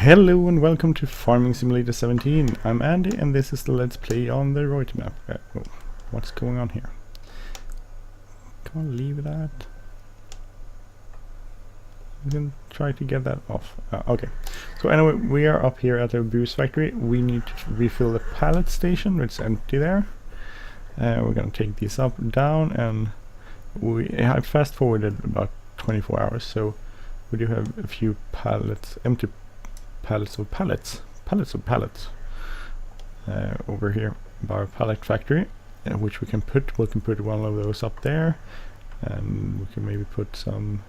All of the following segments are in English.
Hello and welcome to Farming Simulator 17. I'm Andy and this is the Let's Play on the Reute map. Oh, what's going on here? Come on, leave that. You can try to get that off. Okay. So anyway, we are up here at the booze factory. We need to refill the pallet station, which is empty there. We're gonna take these up and down, and I fast forwarded about 24 hours, so we do have a few pallets, empty pallets over here by our pallet factory, which we can put one of those up there, and we can maybe put some,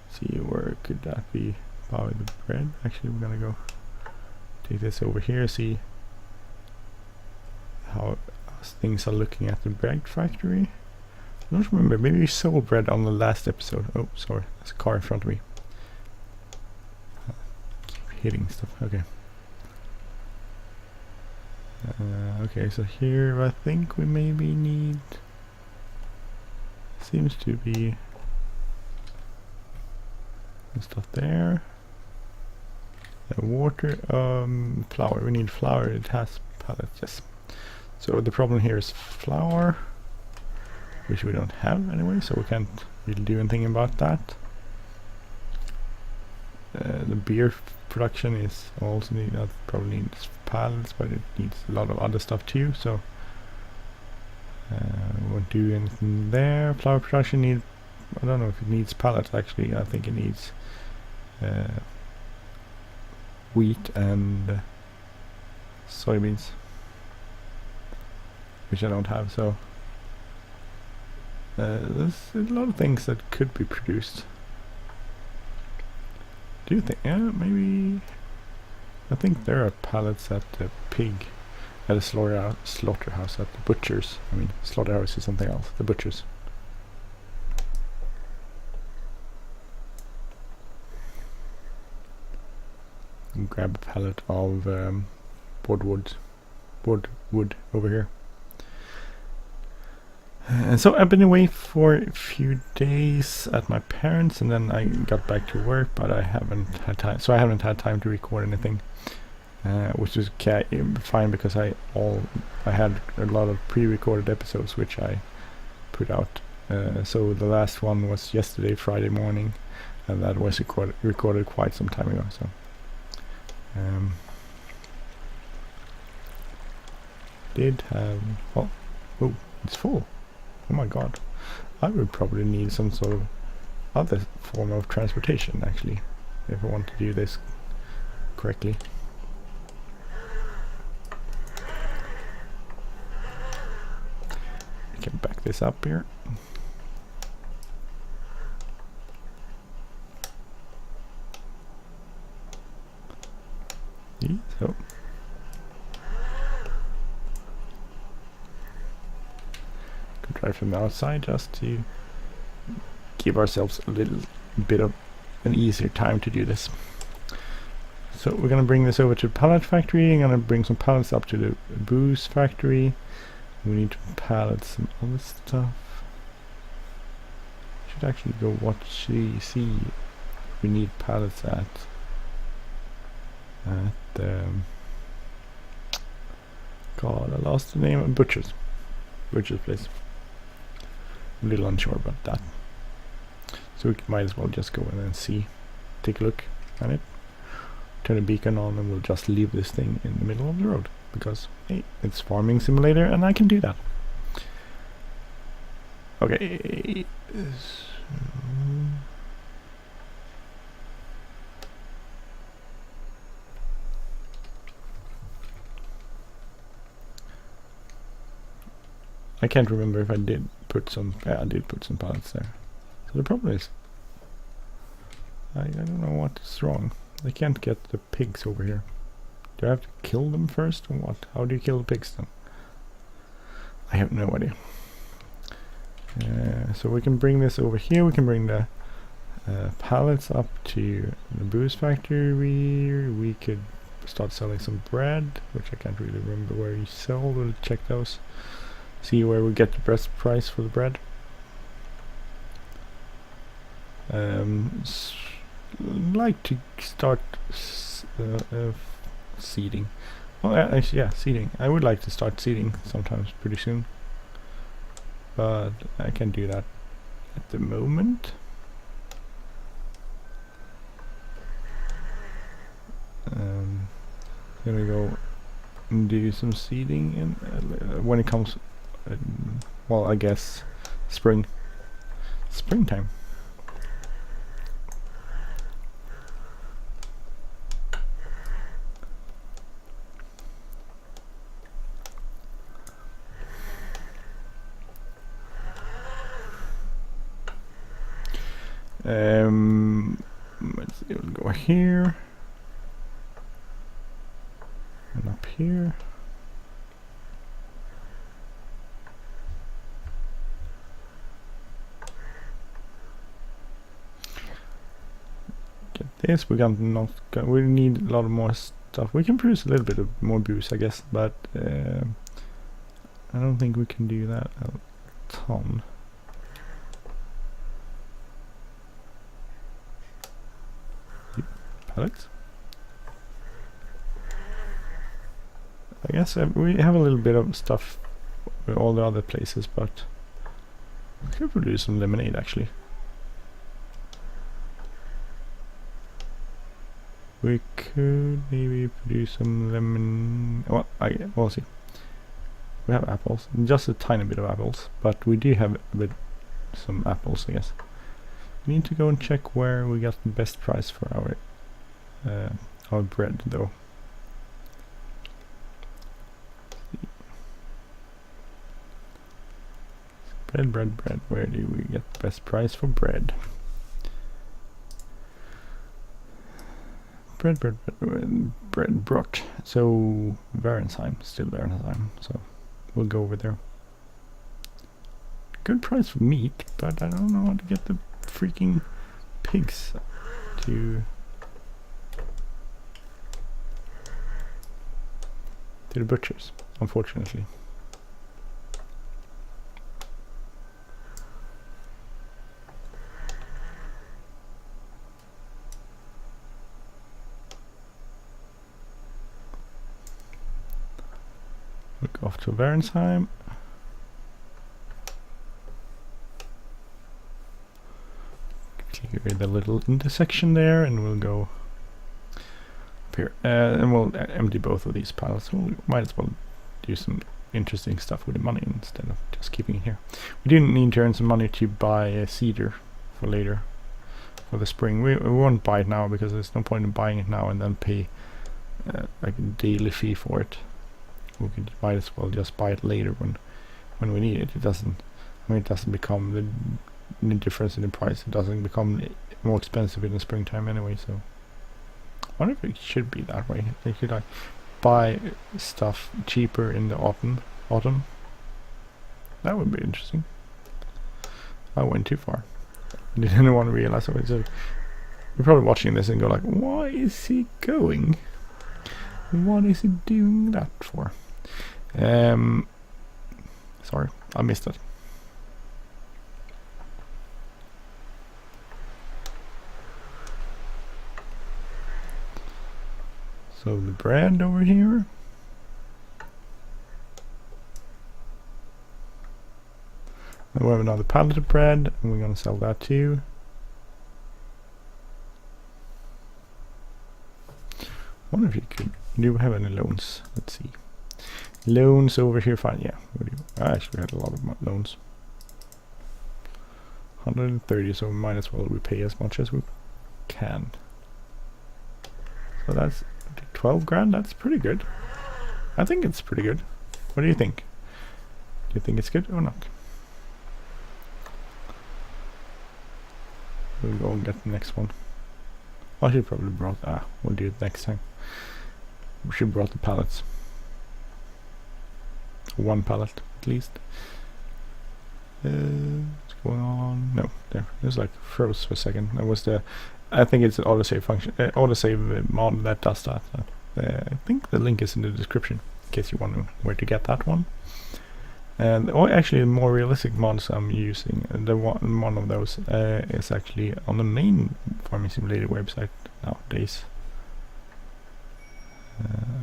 see where could that be, by the bread. Actually we're gonna go take this over here, see how things are looking at the bread factory. I don't remember, maybe we sold bread on the last episode. Oh sorry, there's a car in front of me. Hitting stuff. Okay. Okay, so here I think we maybe need, seems to be stuff there. Water, flour. We need flour. It has pallets. Yes. So the problem here is flour, which we don't have anyway, so we can't really do anything about that. The beer production is also probably needs pallets, but it needs a lot of other stuff too, so we won't do anything there. Flour production need, I don't know if it needs pallets actually. I think it needs wheat and soybeans, which I don't have, so there's a lot of things that could be produced. Do you think? Yeah, maybe. I think there are pallets at the pig, at the slaughterhouse, at the butchers. I mean, slaughterhouse is something else. The butchers. And grab a pallet of wood over here. And so I've been away for a few days at my parents', and then I got back to work, but I haven't had time. So I haven't had time to record anything, which is fine, because I had a lot of pre-recorded episodes which I put out. So the last one was yesterday, Friday morning, and that was recorded quite some time ago. So did have oh it's full. Oh my god, I would probably need some sort of other form of transportation actually, if I want to do this correctly. I can back this up here. So drive from the outside just to give ourselves a little bit of an easier time to do this. So we're gonna bring this over to the pallet factory. I'm gonna bring some pallets up to the booze factory. We need to pallet some other stuff. Should actually go watch, see if we need pallets at God, I lost the name of butcher's place. A little unsure about that, so we might as well just go in and take a look at it, turn a beacon on, and we'll just leave this thing in the middle of the road, because hey, it's Farming Simulator and I can do that. Okay, I can't remember if I did put some. Yeah, I did put some pallets there. So the problem is, I don't know what's wrong. I can't get the pigs over here. Do I have to kill them first, or what? How do you kill the pigs then? I have no idea. So we can bring this over here. We can bring the pallets up to the booze factory. We could start selling some bread, which I can't really remember where you sell. We'll check those. See where we get the best price for the bread. like to start seeding. Well, actually, yeah, seeding. I would like to start seeding sometimes pretty soon, but I can't do that at the moment. Gonna go and do some seeding when it comes. Well, I guess springtime. Let's see, we'll go here and up here. Get this. We need a lot of more stuff. We can produce a little bit of more booze, I guess, but I don't think we can do that a ton. Pallets. I guess we have a little bit of stuff with all the other places, but we could produce some lemonade actually. We could maybe produce some lemon. Well, we'll see. We have apples, just a tiny bit of apples, but we do have some apples, I guess. We need to go and check where we got the best price for our bread, though. Bread. Where do we get the best price for bread? Bread brot. So Verensheim, still Verensheim. So we'll go over there. Good price for meat, but I don't know how to get the freaking pigs to the butchers, unfortunately. We'll go off to Verensheim. Clear the little intersection there, and we'll go up here. And we'll empty both of these pallets. We might as well do some interesting stuff with the money instead of just keeping it here. We do need to earn some money to buy a seeder for later, for the spring. We won't buy it now because there's no point in buying it now and then pay like a daily fee for it. We could might as well just buy it later when we need it. It doesn't become the difference in the price. It doesn't become more expensive in the springtime anyway. So I wonder if it should be that way. They could like buy stuff cheaper in the autumn. That would be interesting. I went too far. Did anyone realize it? So you're probably watching this and go like, why is he going? What is he doing that for? Sorry, I missed it. So the brand over here. And we have another pallet of bread, and we're going to sell that too. Wonder if you could. Do we have any loans? Let's see. Loans over here, fine. Yeah, we do. I actually had a lot of loans. 130, so we might as well repay as much as we can. So that's 12 grand. That's pretty good. I think it's pretty good. What do you think? Do you think it's good or not? We'll go and get the next one. I should probably brought. We'll do it next time. We should brought the pallets. One pallet at least. What's going on? No, there. It was like froze for a second. That was the. I think it's an autosave function, autosave mod that does that. I think the link is in the description in case you wonder where to get that one. And actually, the more realistic mods I'm using, one of those is actually on the main Farming Simulator website nowadays,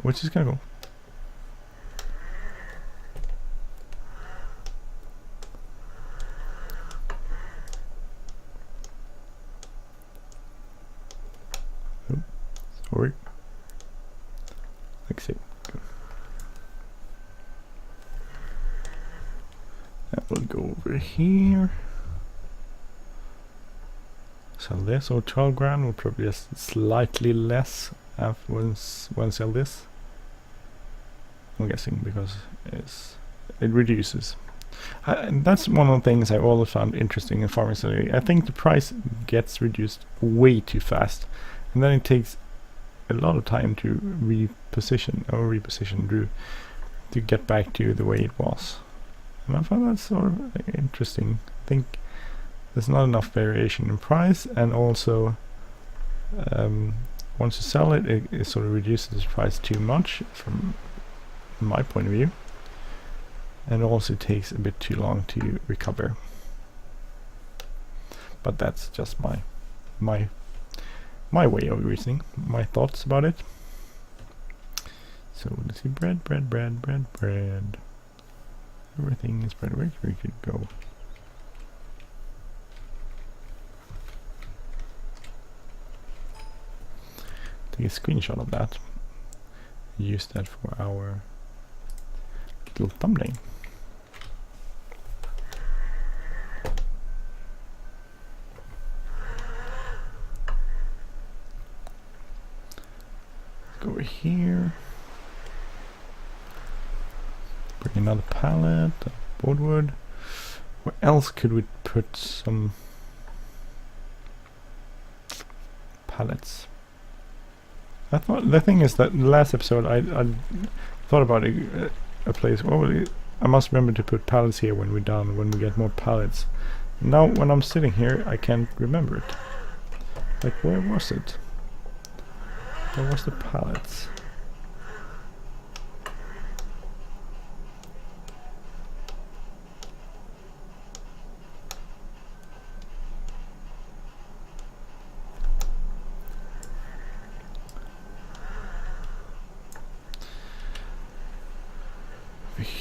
which is kind of cool. Sorry. Let's see. That will go over here. Sell this, or 12 grand, will probably just slightly less after when sell this. I'm guessing because it reduces. And that's one of the things I always found interesting in Farming Simulator. I think the price gets reduced way too fast, and then it takes a lot of time to reposition to get back to the way it was. And I found that sort of interesting. I think there's not enough variation in price, and also once you sell it, it sort of reduces the price too much from my point of view, and also takes a bit too long to recover. But that's just my way of reasoning, my thoughts about it. So let's see, bread. Everything is bread. Where we could go? Take a screenshot of that. Use that for our little thumbnail. Let's go over here. Bring another pallet of boardwood. Where else could we put some pallets? I thought the thing is that the last episode I thought about a place. Oh, I must remember to put pallets here when we're done, when we get more pallets. Now when I'm sitting here, I can't remember it. Like, where was it? Where was the pallets?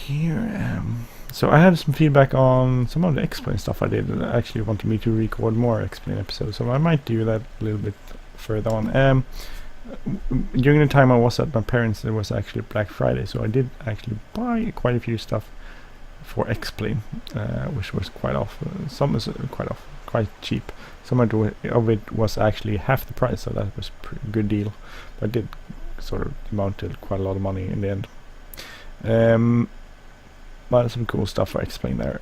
Here, so I had some feedback on some of the explain stuff I did, and actually wanted me to record more explain episodes, so I might do that a little bit further on. During the time I was at my parents', there was actually Black Friday, so I did actually buy quite a few stuff for explain, which was quite off. Some is quite cheap. Some of it was actually half the price, so that was a pretty good deal. But it did sort of amount to quite a lot of money in the end. But some cool stuff for explain there.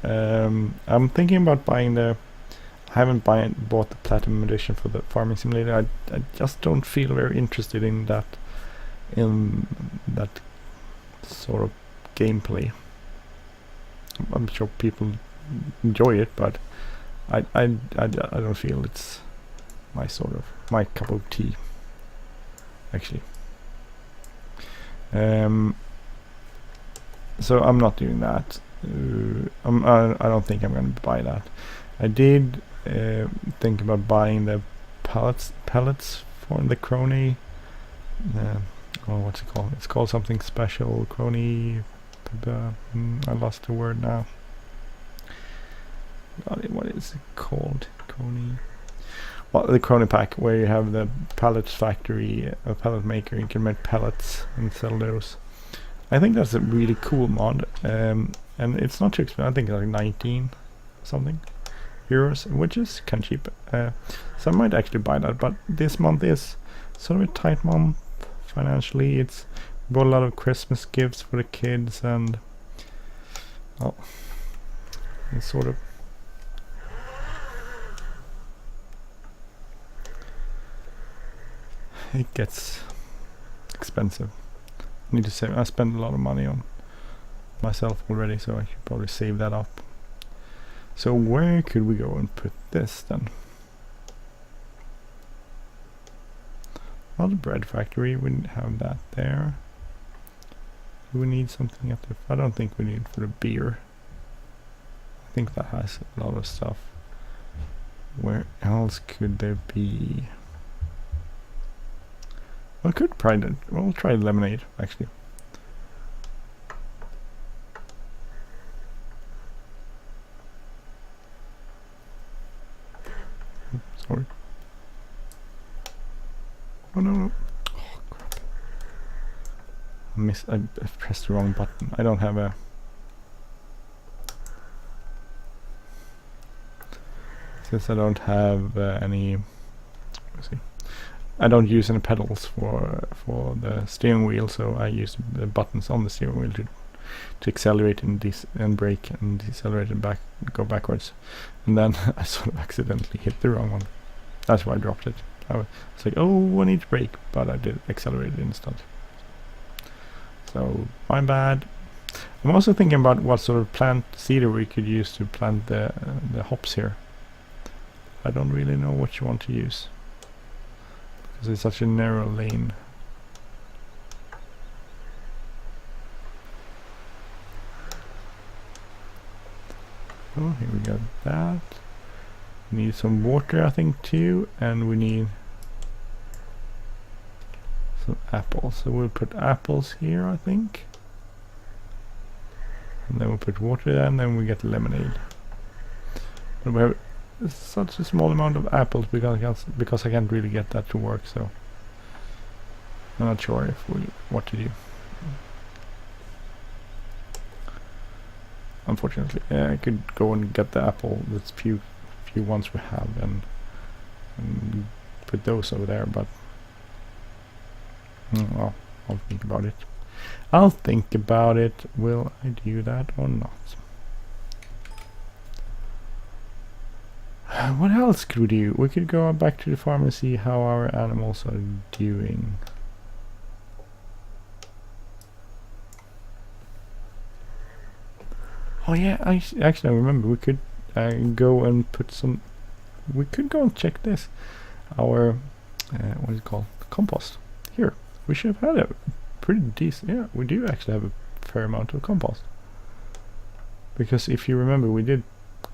I'm thinking about buying I haven't bought the Platinum Edition for the Farming Simulator. I just don't feel very interested in that sort of gameplay. I'm sure people enjoy it, but I don't feel it's my cup of tea, actually. So I'm not doing that. I don't think I'm going to buy that. I did think about buying the pallets for the crony. What's it called? It's called something special. Crony. I lost the word now. What is it called? Crony. Well, the Kotte Pack, where you have the pallets factory, a pallet maker. You can make pallets and sell those. I think that's a really cool mod, and it's not too expensive. I think like 19 something euros, which is kind of cheap. So I might actually buy that, but this month is sort of a tight month financially. It's bought a lot of Christmas gifts for the kids, and well, it's sort of it gets expensive. Need to save. I spend a lot of money on myself already, so I should probably save that up. So where could we go and put this then? Well, the bread factory, we wouldn't have that there. Do we need something at the... I don't think we need for the beer. think that has a lot of stuff. Where else could there be? I could try that. We'll try lemonade actually. Sorry. Oh no. Oh crap. I pressed the wrong button. I don't have a... Since I don't have any... Let's see. I don't use any pedals for the steering wheel, so I use the buttons on the steering wheel to accelerate and brake and decelerate and go backwards. And then I sort of accidentally hit the wrong one. That's why I dropped it. I was like, oh, I need to brake, but I did accelerate instead. So my bad. I'm also thinking about what sort of plant seeder we could use to plant the hops here. I don't really know what you want to use, because it's such a narrow lane. Oh, here we got that. We need some water, I think, too, and we need some apples. So we'll put apples here, I think. And then we'll put water there, and then we get lemonade. But we have such a small amount of apples because I can't really get that to work, so I'm not sure what to do. Unfortunately, I could go and get the apple, the few ones we have, and put those over there, but well, I'll think about it. I'll think about it. Will I do that or not? What else could we do? We could go back to the farm and see how our animals are doing. Oh yeah, actually I remember we could go and put some... We could go and check this. Our... what is it called? Compost. Here. We should have had a pretty decent... Yeah, we do actually have a fair amount of compost. Because if you remember, we did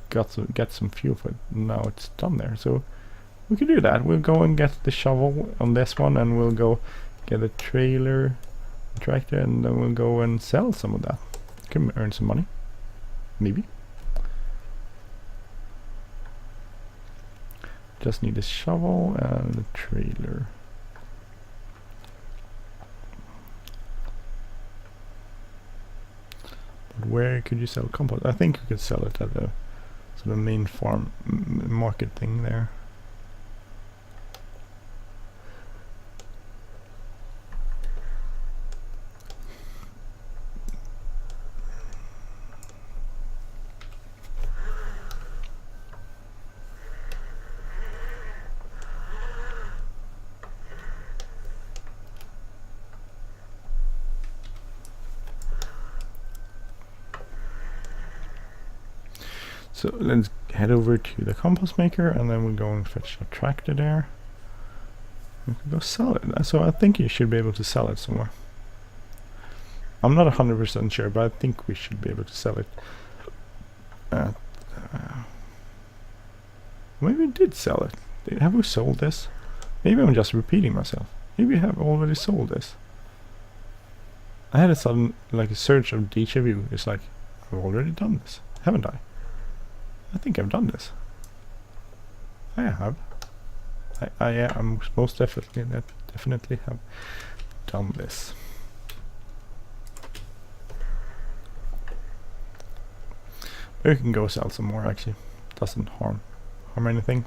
get some fuel for it. Now it's done there. So we could do that. We'll go and get the shovel on this one, and we'll go get a trailer, a tractor, and then we'll go and sell some of that. Can earn some money. Maybe. Just need a shovel and a trailer. But where could you sell compost? I think you could sell it at the sort of main farm market thing there. So let's head over to the compost maker, and then we'll go and fetch a tractor there. We can go sell it. So I think you should be able to sell it somewhere. I'm not 100% sure, but I think we should be able to sell it. Maybe we did sell it. Have we sold this? Maybe I'm just repeating myself. Maybe we have already sold this. I had a sudden, like, a surge of deja vu. It's like, I've already done this, haven't I? I think I've done this. I have. I'm most definitely have done this. But we can go sell some more. Actually, doesn't harm anything.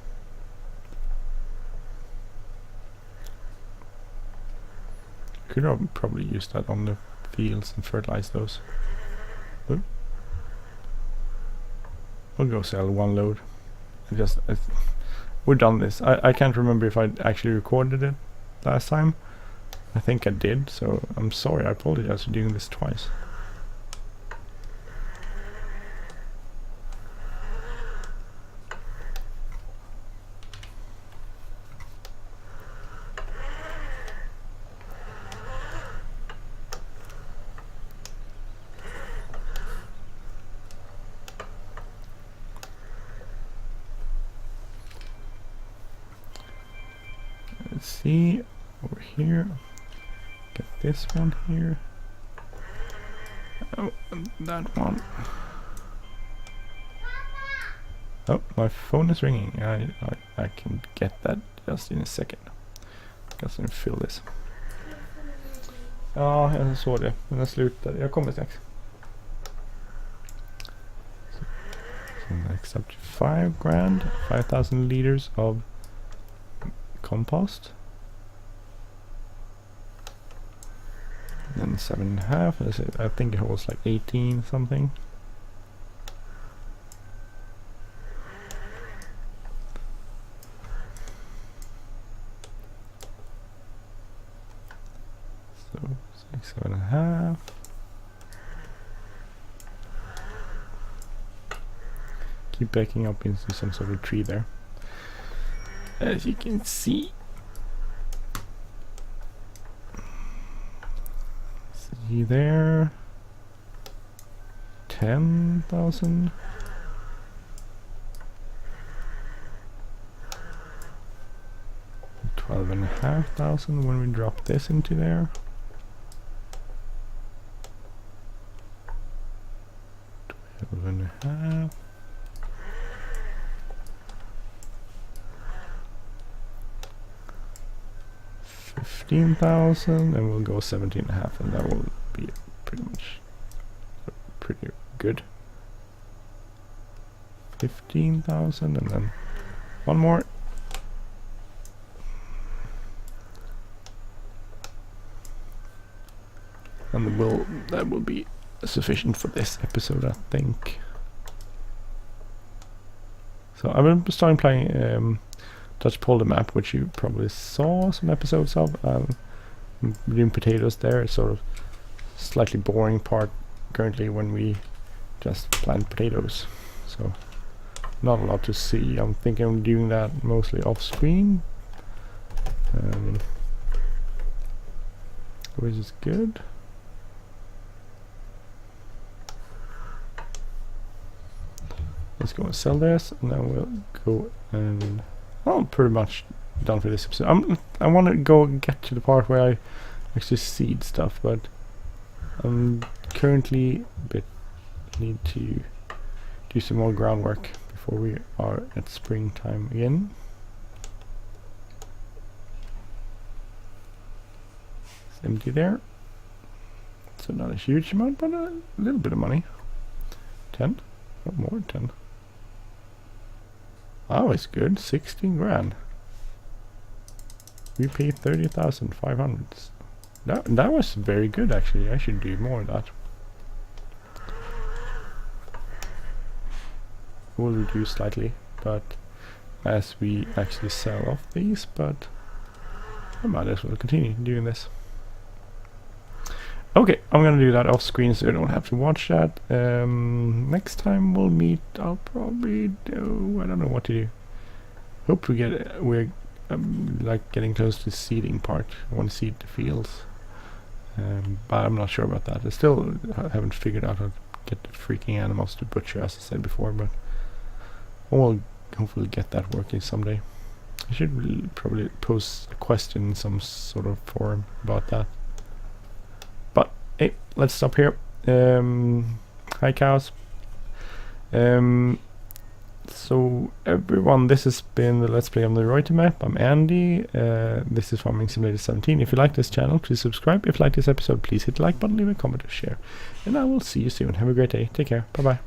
Could probably use that on the fields and fertilize those. Ooh. We'll go sell one load. We've done this. I can't remember if I actually recorded it last time. I think I did, so I'm sorry. I apologize for doing this twice. see over here. Get this one here. Oh, and that one. Oh, my phone is ringing. I can get that just in a second. Just gonna fill this. Ja, jag såg det. Men jag slutade. Jag kommer strax. So next up to 5 grand. 5,000 liters of compost. Then 7.5. I think it holds like 18 something. So 7.5. Keep backing up into some sort of tree there. As you can see. See there. 10,000. 12,500 when we drop this into there. 12.5. 15,000, and we'll go 17.5, and that will be pretty much pretty good. 15,000, and then one more. And that will be sufficient for this episode, I think. So I've been starting playing Dutch Polder map, which you probably saw some episodes of. Doing potatoes there. It's sort of slightly boring part currently when we just plant potatoes. So not a lot to see. I'm thinking of doing that mostly off screen, which is good. Let's go and sell this, and then we'll go and pretty much done for this episode. I want to go and get to the part where I actually seed stuff, but I'm currently a bit need to do some more groundwork before we are at springtime again. It's empty there, so not a huge amount, but a little bit of money. 10, not more, 10. Oh, it's good. 16 grand. We paid 30,500. That was very good, actually. I should do more of that. We'll reduce slightly, but as we actually sell off these, but I might as well continue doing this. Okay, I'm gonna do that off screen so you don't have to watch that. Next time we'll meet, I'll probably do, I don't know what to do. Hope we get, we're like getting close to the seeding part. I want to seed the fields. But I'm not sure about that. I still haven't figured out how to get the freaking animals to butcher, as I said before, but I will hopefully get that working someday. I should probably post a question in some sort of forum about that. But hey, let's stop here. Hi cows. So everyone, this has been the Let's Play on the Reute map. I'm Andy. This is Farming Simulator 17. If you like this channel, please subscribe. If you like this episode, please hit the like button, leave a comment or share. And I will see you soon. Have a great day. Take care. Bye bye.